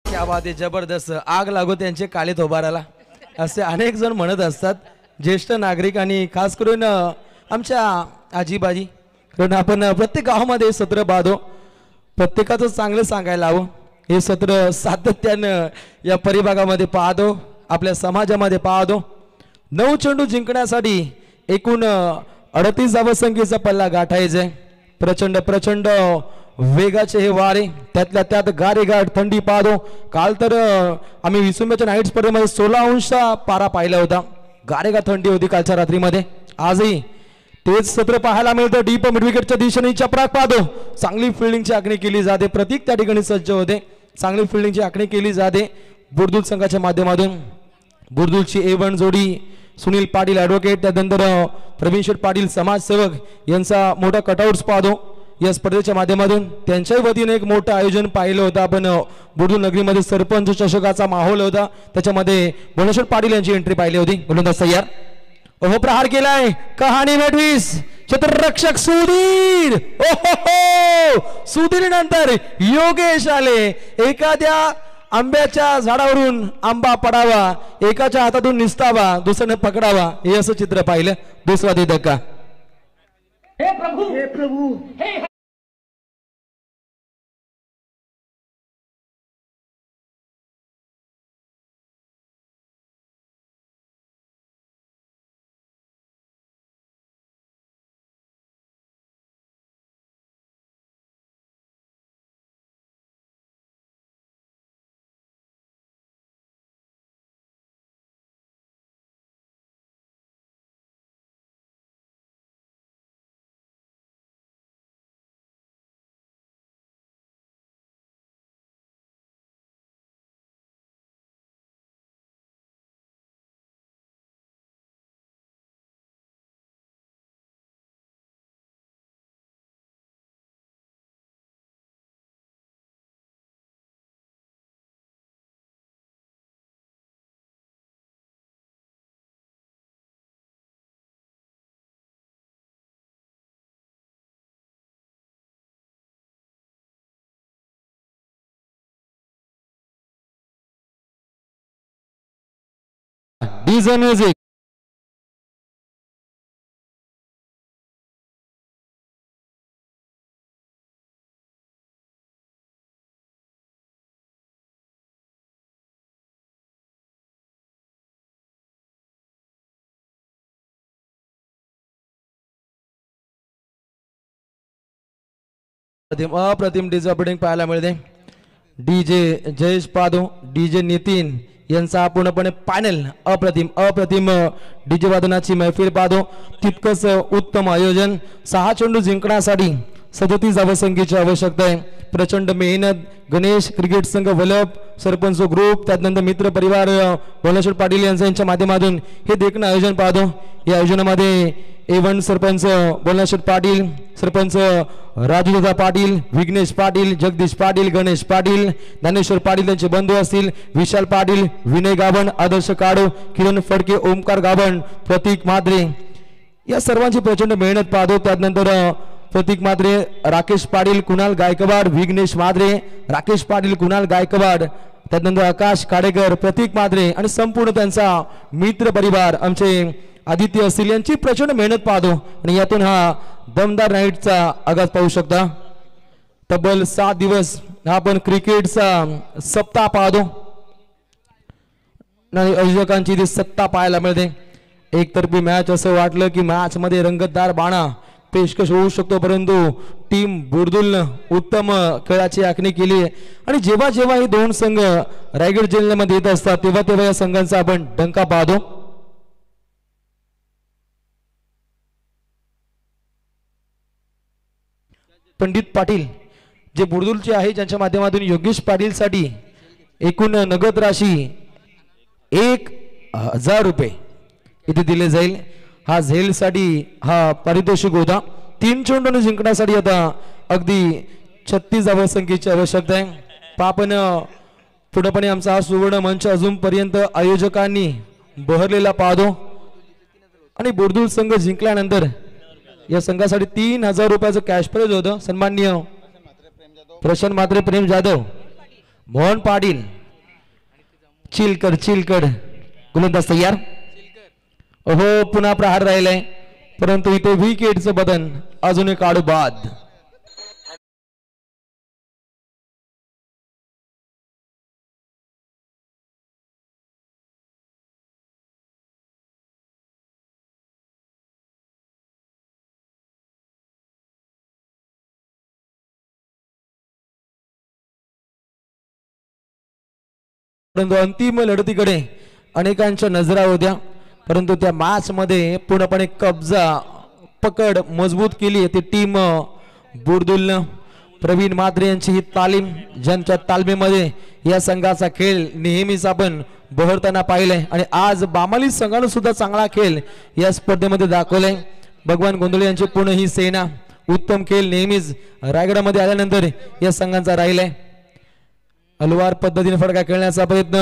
क्या बात आहे, जबरदस्त. आग लागो त्यांचे काळे थोबाराला असे अनेक जण म्हणत असतात, ज्येष्ठ नागरिक आणि खास करून आमच्या आजीबाजी. कारण आपण प्रत्येक गावामध्ये सत्र पाहतो, प्रत्येकाचं चांगलं सांगायला हवं. हे सत्र सातत्यानं या परिभागामध्ये पाहतो, आपल्या समाजामध्ये पाहतो. 9 चेंडू जिंकण्यासाठी एकूण 38 धावसंख्येचा पल्ला गाठायचा आहे. प्रचंड प्रचंड वेगाचे हे वारे, त्यातल्या त्यात गारेगाठ थंडी पाहतो. काल तर आम्ही विसुंब्याच्या नाईट स्पर्धेमध्ये 16 अंश पारा पाहिला होता. गारेगाठ थंडी होती कालच्या रात्रीमध्ये. आजही तेच सत्र पाहायला मिळतं. डीप मिड विकेटच्या दिशेने चपराक पाहतो. चांगली फिल्डिंगची आखणी केली जाते. प्रतीक त्या ठिकाणी सज्ज होते. चांगली फिल्डिंगची आखणी केली जाते बुर्दुल संघाच्या माध्यमातून. बुर्दुलची A1 जोडी सुनील पाटील ॲडव्होकेट, त्यानंतर प्रवीण शेठ पाटील समाजसेवक यांचा मोठा कटआउट्स पाहतो या स्पर्धेच्या माध्यमातून. त्यांच्याही वतीने एक मोठं आयोजन पाहिलं होतं आपण. बुर्दुल नगरीमध्ये सरपंच चषकाचा माहोल होता, त्याच्यामध्ये भुवनेश्वर पाटील यांची एंट्री पाहिली होती. गोलंदाज तयार. ओहो, प्रहार केलाय कहाणी वेटवीस क्षेत्ररक्षक सुधीर. ओहो, सुधीर नंतर योगेश आले. एखाद्या आंब्याच्या झाडावरून आंबा पडावा, एकाच्या हातातून निसतावा, दुसऱ्याने पकडावा, हे असं चित्र पाहिलं. दुसरा देदका. हे प्रभु, हे प्रभु, हे डीजे म्युझिक. अप्रतिम डीजे ऑपरेटिंग पाहायला मिळते. डीजे जयेश पादो, डीजे नितीन यांचा पूर्णपणे पॅनल. अप्रतिम अप्रतिम डीजे वादनाची मैफिल पाहतो. तितकंच उत्तम आयोजन. 6 चेंडू जिंकण्यासाठी 37 धावसंख्येची आवश्यकता आहे. प्रचंड मेहनत. गणेश क्रिकेट संघ वलप, सरपंच ग्रुप, त्यानंतर मित्र परिवार भुवनेश्वर पाटील यांच्या माध्यमातून हे देखणं आयोजन पाहतो. या आयोजनामध्ये A1 सरपंच भुवनेश्वर पाटील, सरपंच राजूदादा पाटील, विघ्नेश पाटील, जगदीश पाटील, गणेश पाटील, ज्ञानेश्वर पाटील त्यांचे बंधू असतील, विशाल पाटील, विनय गाभण, आदर्श काडो, किरण फडके, ओमकार गाभण, प्रतीक मात्रे, या सर्वांची प्रचंड मेहनत पाहतो. त्यानंतर प्रतीक मात्रे, राकेश पाटील, कुणाल गायकवाड, विघ्नेश मात्रे, राकेश पाटील, कुणाल गायकवाड, त्यानंतर आकाश काडेकर, प्रतीक मात्रे आणि संपूर्ण त्यांचा मित्र परिवार आमचे आदित्य असतील यांची प्रचंड मेहनत पाहतो. आणि यातून हा दमदार नाईटचा आगाज पाहू शकता. तब्बल 7 दिवस आपण क्रिकेटचा सप्ताह पाहतो आणि आयोजकांची ती सत्ता पाहायला मिळते. एकतर्फी मॅच असं वाटलं की मॅच मध्ये रंगतदार बाणा पेशकश होऊ शकतो, परंतु टीम बुर्दुलनं उत्तम खेळाची आखणी केली आहे. आणि जेव्हा जेव्हा हे दोन संघ रायगड जिल्ह्यामध्ये येत असतात तेव्हा तेव्हा या संघांचा आपण डंका पाहतो. पंडित पाटील जे बुर्दुलचे आहे, ज्यांच्या माध्यमातून योगेश पाटील साठी एकूण नगद राशी 1000 रुपये इथे दिले जाईल. हा झेलसाठी हा पारितोषिक होता. 3 चेंडूने जिंकण्यासाठी आता अगदी 36 धावसंख्येची आवश्यकता आहे. आपण पुढेपणे आमचा हा सुवर्ण मंच अजूनपर्यंत आयोजकांनी बहरलेला पाहतो आणि बुर्दुल संघ जिंकल्यानंतर या संघासाठी 3000 रुपयाचं कॅश प्राइज होतं. सन्माननीय प्रशांत म्हात्रे, प्रेम जाधव, मोहन पाटील, चिलकड गोलंदाज तयार. हो पुन्हा प्रहार राहिलाय परंतु इथे विकेटचं बदन अजून एक आडू बाद. परंतु अंतिम लढतीकडे अनेकांच्या नजरा होत्या परंतु त्या मॅच मध्ये पूर्णपणे कब्जा पकड मजबूत केली ती टीम बुर्दुलनं. प्रवीण म्हात्रे यांची ही तालीम, ज्यांच्या तालमीमध्ये या संघाचा खेळ नेहमीच आपण बहरताना पाहिलंय आणि आज बामाली संघानं सुद्धा चांगला खेळ या स्पर्धेमध्ये दाखवलाय. भगवान गोंधळे यांची पूर्ण ही सेना उत्तम खेळ नेहमीच रायगडामध्ये आल्यानंतर या संघांचा राहिलाय. हलवार पद्धतीने फटका खेळण्याचा प्रयत्न,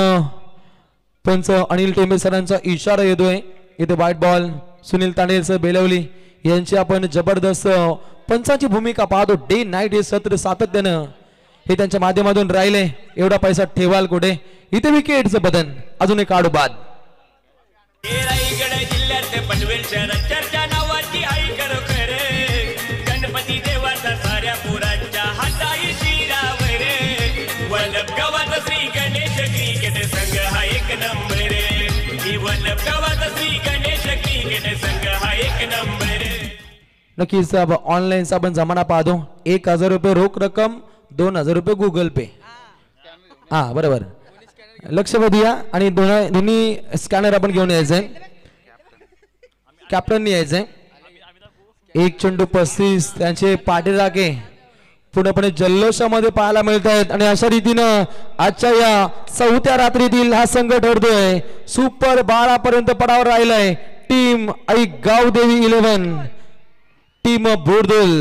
पंच अनिल टेंबे सरांचा इशारा येतोय. इथे व्हाईट बॉल. सुनील तांडेलसह बेलवली यांची आपण जबरदस्त पंचाची भूमिका पाहतो. डे नाईट हे सत्र सातत्यानं हे त्यांच्या माध्यमातून राहिले. एवढा पैसा ठेवाल कुठे. इथे विकेटचं बदन अजून एक आडू बाद. रायगड जिल्ह्यात पनवेल शहरात चर्चा नावाची आई खरोखर गणपती देवाचा साऱ्या पुरांच्या हाताई शिरावर वल्लभ गावाचा श्री गणेश क्रिकेट संघ हा एक नंबर. ही वल्लभ गावाचा श्री गणेश क्रिकेट संघ हा एक नंबर. नक्कीच ऑनलाईनचा आपण जमाना पाहतो. 1000 रुपये रोख रक्कम, 2000 रुपये गुगल पे. हा बरोबर लक्ष द्या आणि दोन्ही स्कॅनर आपण घेऊन यायचंय. कॅप्टननी यायचंय. 1 चेंडू 35 त्यांचे पाठीराखे पूर्णपणे जल्लोषामध्ये पाहायला मिळत आहेत आणि अशा रीतीनं आजच्या या 4थ्या रात्रीतील हा संघ ठरतोय. सुपर 12 पर्यंत पडावर राहिलाय. टीम आई गावदेवी 11, टीम बुर्दुल.